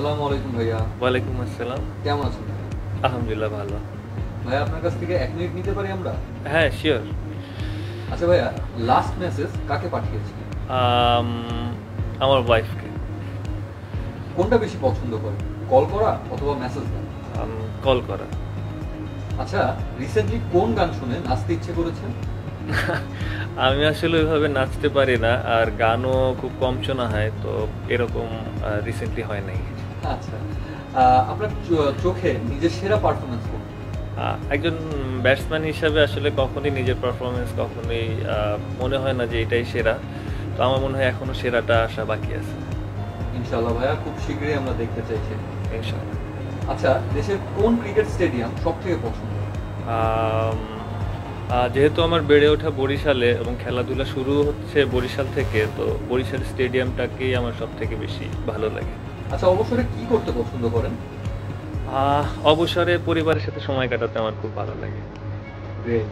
আসসালামু আলাইকুম ভাইয়া। ওয়ালাইকুম আসসালাম। কেমন আছেন ভাইয়া? আলহামদুলিল্লাহ ভালো। ভাইয়া আপনার কাছ থেকে ১ মিনিট নিতে পারি আমরা? হ্যাঁ, শিওর। আচ্ছা ভাইয়া, লাস্ট মেসেজ কাকে পাঠিয়েছিলেন? আম আমার ওয়াইফকে। কোনটা বেশি পছন্দ করেন? কল করা অথবা মেসেজ দেওয়া? কল করা। আচ্ছা, রিসেন্টলি কোন গান শুনে নাচতে ইচ্ছে করেছেন? আমি আসলে ওইভাবে নাচতে পারি না, আর গানও খুব কম শোনা হয়, তো এরকম রিসেন্টলি হয় নাই। আচ্ছা, আপনার চোখে নিজের সেরা পারফরম্যান্স কোনটা? একজন ব্যাটসম্যান হিসাবে আসলে কখনোই নিজের পারফরমেন্স কখনোই মনে হয় না যে এটাই সেরা। তো আমার মনে হয় এখনো সেরাটা আসা বাকি আছে। ইনশাআল্লাহ ভাইয়া, খুব শীঘ্রই আমরা দেখতে চাইছি। ইনশাআল্লাহ। আচ্ছা, দেশের কোন ক্রিকেট স্টেডিয়াম সবথেকে পছন্দ? আম, যেহেতু আমার বেড়ে ওঠা বরিশালে এবং খেলাধুলা শুরু হচ্ছে বরিশাল থেকে, তো বরিশাল স্টেডিয়ামটাকেই আমার সব থেকে বেশি ভালো লাগে। আচ্ছা, অবসরে কি করতে পছন্দ করেন? অবসরে পরিবারের সাথে সময় কাটাতে আমার খুব ভালো লাগে। গ্রেট।